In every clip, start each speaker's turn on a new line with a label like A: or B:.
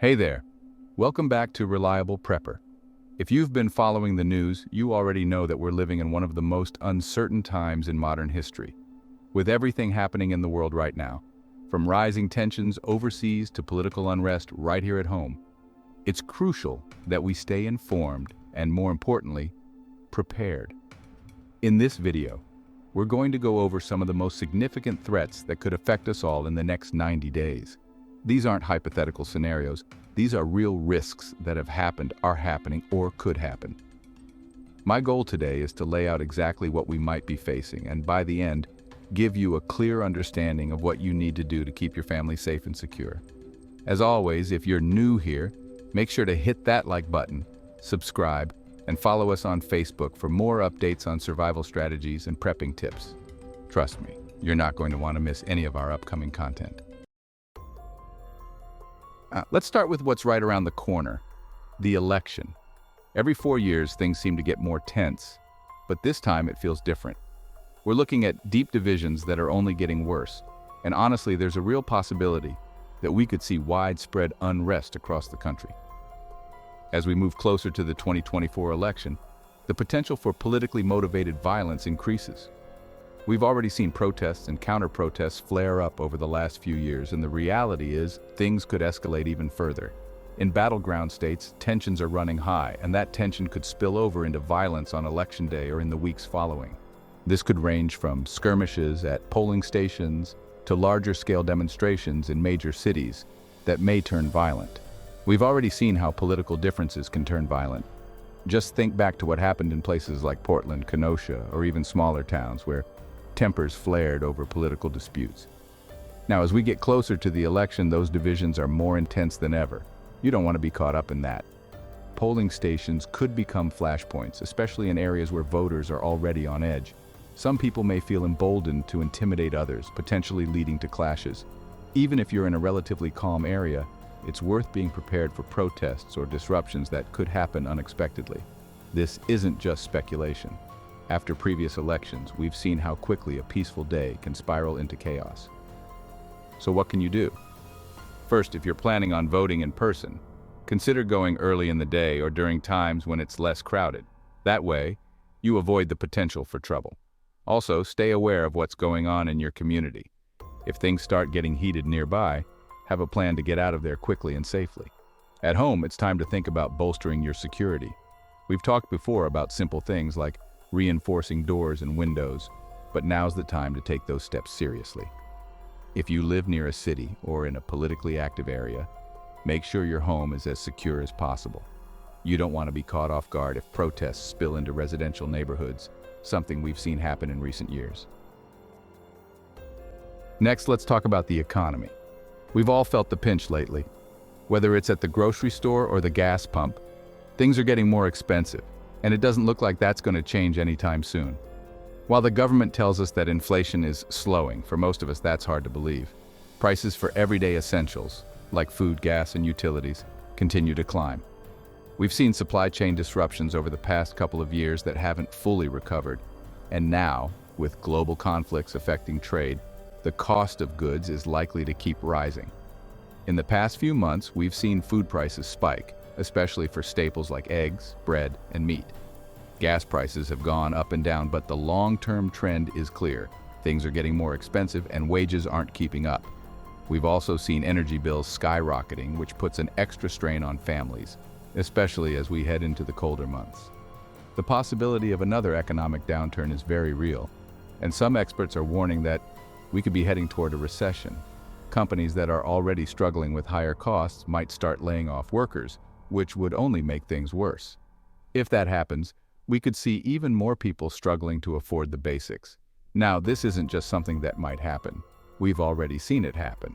A: Hey there. Welcome back to Reliable Prepper. If you've been following the news, you already know that we're living in one of the most uncertain times in modern history. With everything happening in the world right now, from rising tensions overseas to political unrest right here at home, it's crucial that we stay informed and, more importantly, prepared. In this video, we're going to go over some of the most significant threats that could affect us all in the next 90 days. These aren't hypothetical scenarios. These are real risks that have happened, are happening, or could happen. My goal today is to lay out exactly what we might be facing, and by the end, give you a clear understanding of what you need to do to keep your family safe and secure. As always, if you're new here, make sure to hit that like button, subscribe, and follow us on Facebook for more updates on survival strategies and prepping tips. Trust me, you're not going to want to miss any of our upcoming content. Let's start with what's right around the corner, the election. Every 4 years, things seem to get more tense, but this time it feels different. We're looking at deep divisions that are only getting worse, and honestly, there's a real possibility that we could see widespread unrest across the country. As we move closer to the 2024 election, the potential for politically motivated violence increases. We've already seen protests and counter-protests flare up over the last few years, and the reality is things could escalate even further. In battleground states, tensions are running high, and that tension could spill over into violence on election day or in the weeks following. This could range from skirmishes at polling stations to larger-scale demonstrations in major cities that may turn violent. We've already seen how political differences can turn violent. Just think back to what happened in places like Portland, Kenosha, or even smaller towns where tempers flared over political disputes. Now, as we get closer to the election, those divisions are more intense than ever. You don't want to be caught up in that. Polling stations could become flashpoints, especially in areas where voters are already on edge. Some people may feel emboldened to intimidate others, potentially leading to clashes. Even if you're in a relatively calm area, it's worth being prepared for protests or disruptions that could happen unexpectedly. This isn't just speculation. After previous elections, we've seen how quickly a peaceful day can spiral into chaos. So what can you do? First, if you're planning on voting in person, consider going early in the day or during times when it's less crowded. That way, you avoid the potential for trouble. Also, stay aware of what's going on in your community. If things start getting heated nearby, have a plan to get out of there quickly and safely. At home, it's time to think about bolstering your security. We've talked before about simple things like reinforcing doors and windows, but now's the time to take those steps seriously. If you live near a city or in a politically active area, make sure your home is as secure as possible. You don't want to be caught off guard if protests spill into residential neighborhoods, something we've seen happen in recent years. Next, let's talk about the economy. We've all felt the pinch lately. Whether it's at the grocery store or the gas pump, things are getting more expensive, and it doesn't look like that's going to change anytime soon. While the government tells us that inflation is slowing, for most of us that's hard to believe. Prices for everyday essentials, like food, gas, and utilities, continue to climb. We've seen supply chain disruptions over the past couple of years that haven't fully recovered, and now, with global conflicts affecting trade, the cost of goods is likely to keep rising. In the past few months, we've seen food prices spike, especially for staples like eggs, bread, and meat. Gas prices have gone up and down, but the long-term trend is clear. Things are getting more expensive and wages aren't keeping up. We've also seen energy bills skyrocketing, which puts an extra strain on families, especially as we head into the colder months. The possibility of another economic downturn is very real, and some experts are warning that we could be heading toward a recession. Companies that are already struggling with higher costs might start laying off workers, which would only make things worse. If that happens, we could see even more people struggling to afford the basics. Now, this isn't just something that might happen. We've already seen it happen.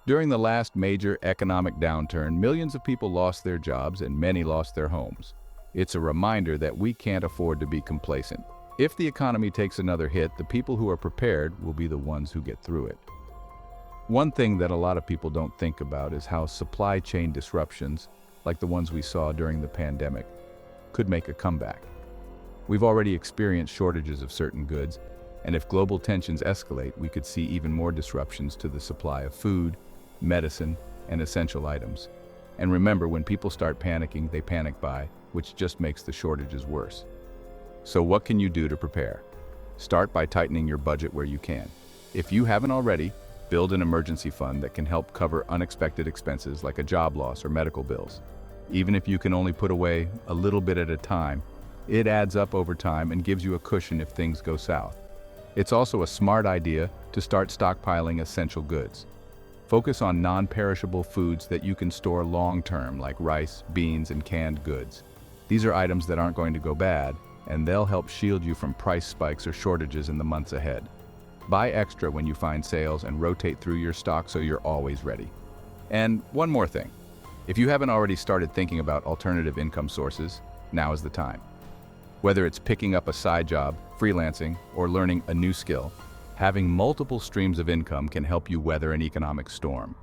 A: During the last major economic downturn, millions of people lost their jobs and many lost their homes. It's a reminder that we can't afford to be complacent. If the economy takes another hit, the people who are prepared will be the ones who get through it. One thing that a lot of people don't think about is how supply chain disruptions, like the ones we saw during the pandemic, could make a comeback. We've already experienced shortages of certain goods, and if global tensions escalate, we could see even more disruptions to the supply of food, medicine, and essential items. And remember, when people start panicking, they panic buy, which just makes the shortages worse. So what can you do to prepare? Start by tightening your budget where you can. If you haven't already, build an emergency fund that can help cover unexpected expenses like a job loss or medical bills. Even if you can only put away a little bit at a time, it adds up over time and gives you a cushion if things go south. It's also a smart idea to start stockpiling essential goods. Focus on non-perishable foods that you can store long-term, like rice, beans, and canned goods. These are items that aren't going to go bad, and they'll help shield you from price spikes or shortages in the months ahead. Buy extra when you find sales and rotate through your stock so you're always ready. And one more thing. If you haven't already started thinking about alternative income sources, now is the time. Whether it's picking up a side job, freelancing, or learning a new skill, having multiple streams of income can help you weather an economic storm.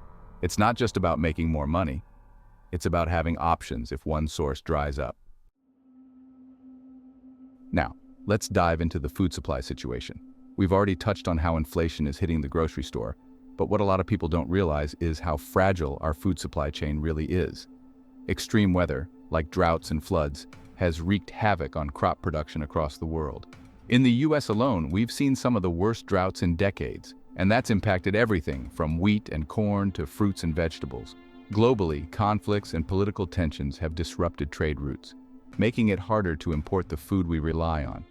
A: It's not just about making more money, it's about having options if one source dries up. Now, let's dive into the food supply situation. We've already touched on how inflation is hitting the grocery store, but what a lot of people don't realize is how fragile our food supply chain really is. Extreme weather, like droughts and floods, has wreaked havoc on crop production across the world. In the US alone, we've seen some of the worst droughts in decades, and that's impacted everything from wheat and corn to fruits and vegetables. Globally, conflicts and political tensions have disrupted trade routes, making it harder to import the food we rely on.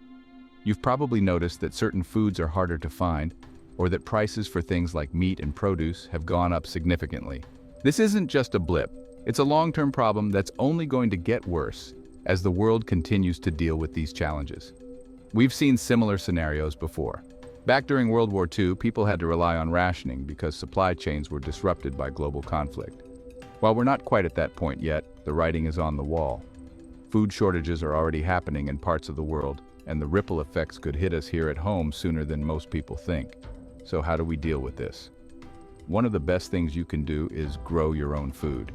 A: You've probably noticed that certain foods are harder to find, or that prices for things like meat and produce have gone up significantly. This isn't just a blip, it's a long-term problem that's only going to get worse as the world continues to deal with these challenges. We've seen similar scenarios before. Back during World War II, people had to rely on rationing because supply chains were disrupted by global conflict. While we're not quite at that point yet, the writing is on the wall. Food shortages are already happening in parts of the world, and the ripple effects could hit us here at home sooner than most people think. So how do we deal with this? One of the best things you can do is grow your own food.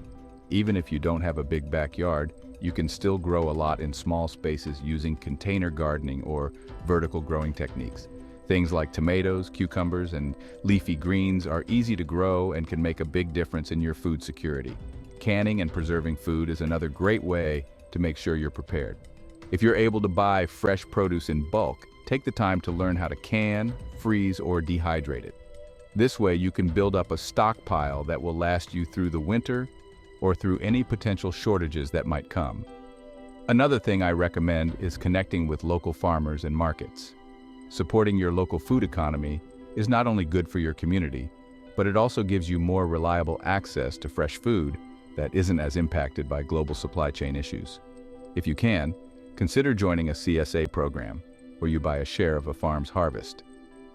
A: Even if you don't have a big backyard, you can still grow a lot in small spaces using container gardening or vertical growing techniques. Things like tomatoes, cucumbers, and leafy greens are easy to grow and can make a big difference in your food security. Canning and preserving food is another great way to make sure you're prepared. If you're able to buy fresh produce in bulk, take the time to learn how to can, freeze, or dehydrate it. This way you can build up a stockpile that will last you through the winter or through any potential shortages that might come. Another thing I recommend is connecting with local farmers and markets. Supporting your local food economy is not only good for your community, but it also gives you more reliable access to fresh food that isn't as impacted by global supply chain issues. If you can, consider joining a CSA program where you buy a share of a farm's harvest.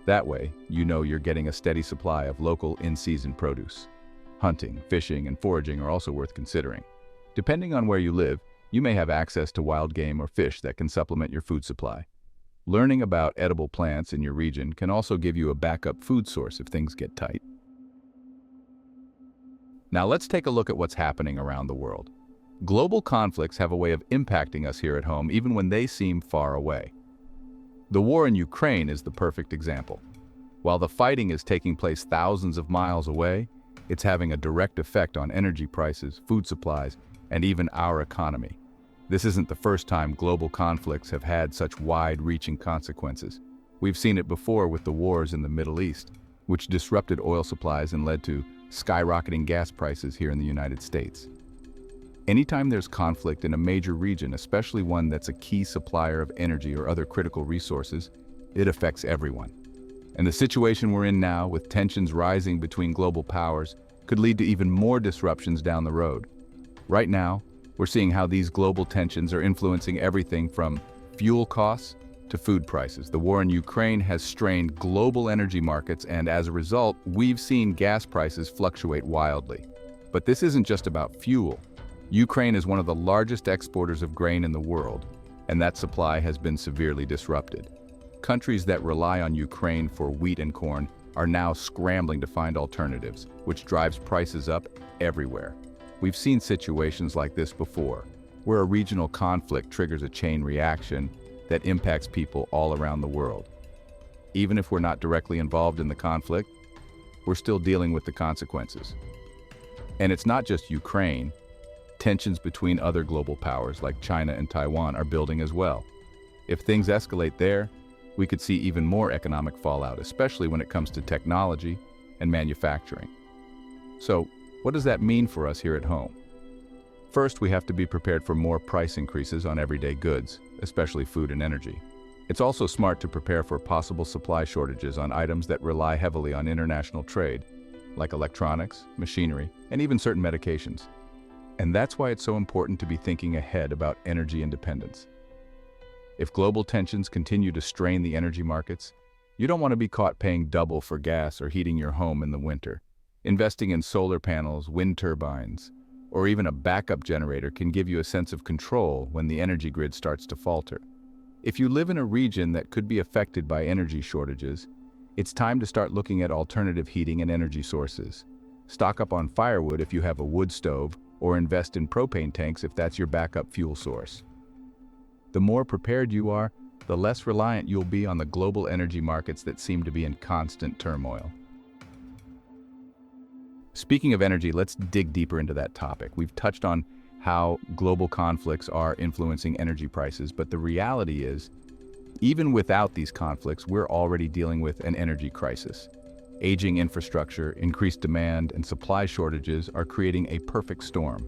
A: That way, you know you're getting a steady supply of local in-season produce. Hunting, fishing, and foraging are also worth considering. Depending on where you live, you may have access to wild game or fish that can supplement your food supply. Learning about edible plants in your region can also give you a backup food source if things get tight. Now let's take a look at what's happening around the world. Global conflicts have a way of impacting us here at home even when they seem far away. The war in Ukraine is the perfect example. While the fighting is taking place thousands of miles away, it's having a direct effect on energy prices, food supplies, and even our economy. This isn't the first time global conflicts have had such wide-reaching consequences. We've seen it before with the wars in the Middle East, which disrupted oil supplies and led to skyrocketing gas prices here in the United States. Anytime there's conflict in a major region, especially one that's a key supplier of energy or other critical resources, it affects everyone. And the situation we're in now, with tensions rising between global powers, could lead to even more disruptions down the road. Right now, we're seeing how these global tensions are influencing everything from fuel costs to food prices. The war in Ukraine has strained global energy markets, and as a result, we've seen gas prices fluctuate wildly. But this isn't just about fuel. Ukraine is one of the largest exporters of grain in the world, and that supply has been severely disrupted. Countries that rely on Ukraine for wheat and corn are now scrambling to find alternatives, which drives prices up everywhere. We've seen situations like this before, where a regional conflict triggers a chain reaction that impacts people all around the world. Even if we're not directly involved in the conflict, we're still dealing with the consequences. And it's not just Ukraine. Tensions between other global powers like China and Taiwan are building as well. If things escalate there, we could see even more economic fallout, especially when it comes to technology and manufacturing. So, what does that mean for us here at home? First, we have to be prepared for more price increases on everyday goods, especially food and energy. It's also smart to prepare for possible supply shortages on items that rely heavily on international trade, like electronics, machinery, and even certain medications. And that's why it's so important to be thinking ahead about energy independence. If global tensions continue to strain the energy markets, you don't want to be caught paying double for gas or heating your home in the winter. Investing in solar panels, wind turbines, or even a backup generator can give you a sense of control when the energy grid starts to falter. If you live in a region that could be affected by energy shortages, it's time to start looking at alternative heating and energy sources. Stock up on firewood if you have a wood stove, or invest in propane tanks if that's your backup fuel source. The more prepared you are, the less reliant you'll be on the global energy markets that seem to be in constant turmoil. Speaking of energy, let's dig deeper into that topic. We've touched on how global conflicts are influencing energy prices, but the reality is, even without these conflicts, we're already dealing with an energy crisis. Aging infrastructure, increased demand, and supply shortages are creating a perfect storm.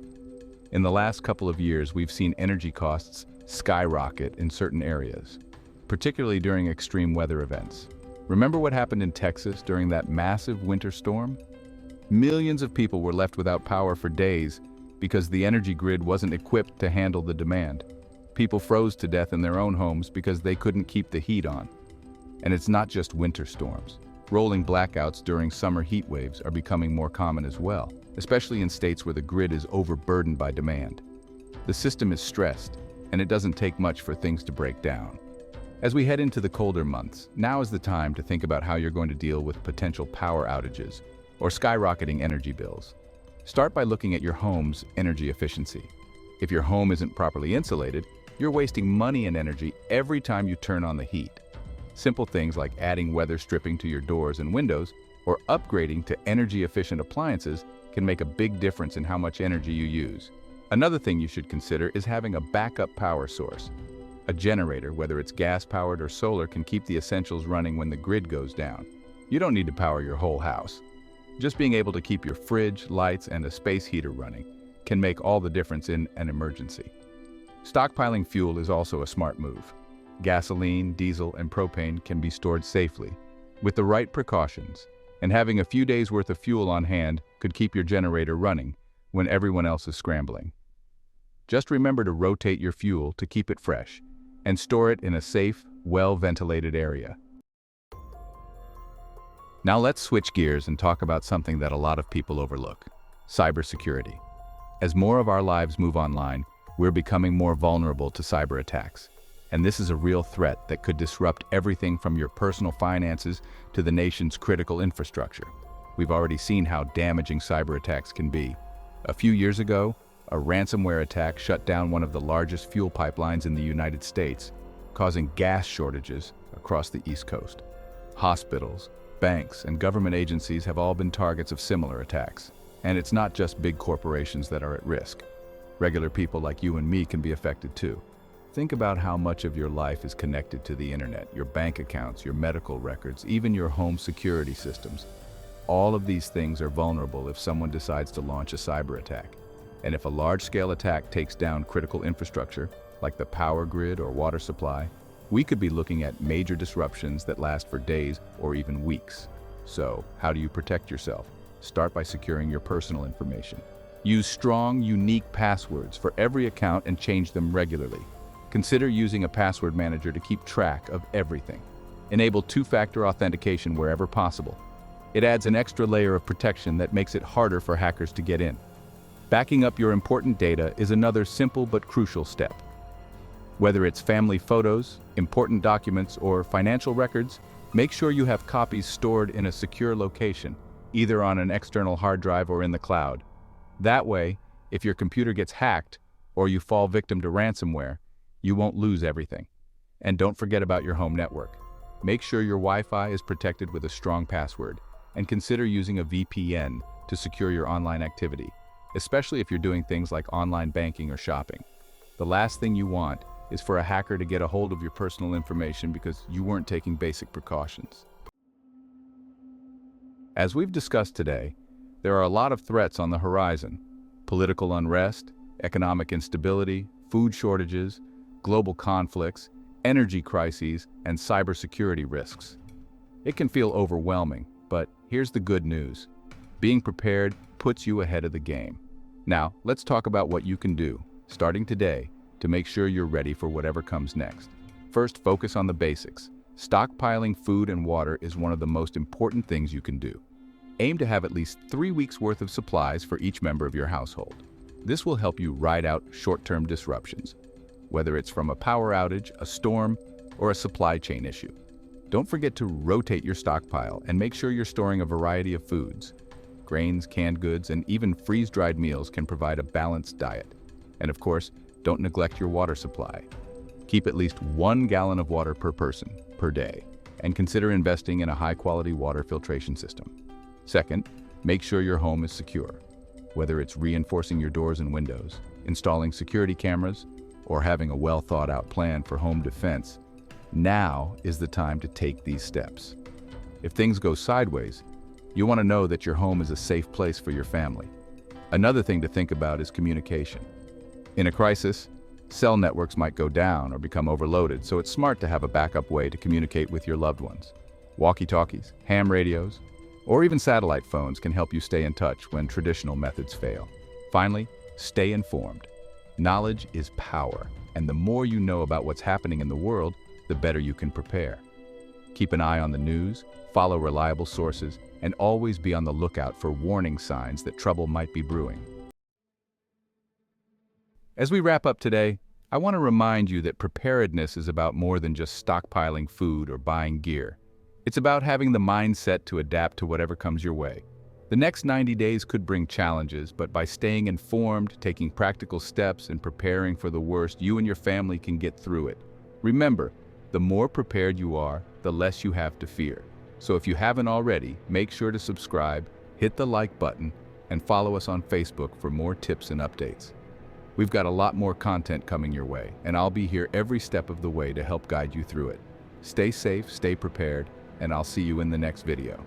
A: In the last couple of years, we've seen energy costs skyrocket in certain areas, particularly during extreme weather events. Remember what happened in Texas during that massive winter storm? Millions of people were left without power for days because the energy grid wasn't equipped to handle the demand. People froze to death in their own homes because they couldn't keep the heat on. And it's not just winter storms. Rolling blackouts during summer heat waves are becoming more common as well, especially in states where the grid is overburdened by demand. The system is stressed, and it doesn't take much for things to break down. As we head into the colder months, now is the time to think about how you're going to deal with potential power outages or skyrocketing energy bills. Start by looking at your home's energy efficiency. If your home isn't properly insulated, you're wasting money and energy every time you turn on the heat. Simple things like adding weather stripping to your doors and windows or upgrading to energy-efficient appliances can make a big difference in how much energy you use. Another thing you should consider is having a backup power source. A generator, whether it's gas-powered or solar, can keep the essentials running when the grid goes down. You don't need to power your whole house. Just being able to keep your fridge, lights, and a space heater running can make all the difference in an emergency. Stockpiling fuel is also a smart move. Gasoline, diesel, and propane can be stored safely with the right precautions, and having a few days' worth of fuel on hand could keep your generator running when everyone else is scrambling. Just remember to rotate your fuel to keep it fresh and store it in a safe, well-ventilated area. Now let's switch gears and talk about something that a lot of people overlook: cybersecurity. As more of our lives move online, we're becoming more vulnerable to cyber attacks. And this is a real threat that could disrupt everything from your personal finances to the nation's critical infrastructure. We've already seen how damaging cyber attacks can be. A few years ago, a ransomware attack shut down one of the largest fuel pipelines in the United States, causing gas shortages across the East Coast. Hospitals, banks, and government agencies have all been targets of similar attacks. And it's not just big corporations that are at risk. Regular people like you and me can be affected too. Think about how much of your life is connected to the internet: your bank accounts, your medical records, even your home security systems. All of these things are vulnerable if someone decides to launch a cyber attack. And if a large-scale attack takes down critical infrastructure, like the power grid or water supply, we could be looking at major disruptions that last for days or even weeks. So, how do you protect yourself? Start by securing your personal information. Use strong, unique passwords for every account and change them regularly. Consider using a password manager to keep track of everything. Enable two-factor authentication wherever possible. It adds an extra layer of protection that makes it harder for hackers to get in. Backing up your important data is another simple but crucial step. Whether it's family photos, important documents, or financial records, make sure you have copies stored in a secure location, either on an external hard drive or in the cloud. That way, if your computer gets hacked or you fall victim to ransomware, you won't lose everything. And don't forget about your home network. Make sure your Wi-Fi is protected with a strong password, and consider using a VPN to secure your online activity. especially if you're doing things like online banking or shopping. The last thing you want is for a hacker to get a hold of your personal information because you weren't taking basic precautions. As we've discussed today, there are a lot of threats on the horizon: political unrest, economic instability, food shortages, global conflicts, energy crises, and cybersecurity risks. It can feel overwhelming, but here's the good news. Being prepared puts you ahead of the game. Now, let's talk about what you can do, starting today, to make sure you're ready for whatever comes next. First, focus on the basics. Stockpiling food and water is one of the most important things you can do. Aim to have at least 3 weeks' worth of supplies for each member of your household. This will help you ride out short-term disruptions, whether it's from a power outage, a storm, or a supply chain issue. Don't forget to rotate your stockpile and make sure you're storing a variety of foods. Grains, canned goods, and even freeze-dried meals can provide a balanced diet. And of course, don't neglect your water supply. Keep at least 1 gallon of water per person per day, and consider investing in a high-quality water filtration system. Second, make sure your home is secure. Whether it's reinforcing your doors and windows, installing security cameras, or having a well-thought-out plan for home defense, now is the time to take these steps. If things go sideways, you want to know that your home is a safe place for your family. Another thing to think about is communication. In a crisis, cell networks might go down or become overloaded, so it's smart to have a backup way to communicate with your loved ones. Walkie-talkies, ham radios, or even satellite phones can help you stay in touch when traditional methods fail. Finally, stay informed. Knowledge is power, and the more you know about what's happening in the world, the better you can prepare. Keep an eye on the news, follow reliable sources, and always be on the lookout for warning signs that trouble might be brewing. As we wrap up today, I want to remind you that preparedness is about more than just stockpiling food or buying gear. It's about having the mindset to adapt to whatever comes your way. The next 90 days could bring challenges, but by staying informed, taking practical steps, and preparing for the worst, you and your family can get through it. Remember, the more prepared you are, the less you have to fear. So if you haven't already, make sure to subscribe, hit the like button, and follow us on Facebook for more tips and updates. We've got a lot more content coming your way, and I'll be here every step of the way to help guide you through it. Stay safe, stay prepared, and I'll see you in the next video.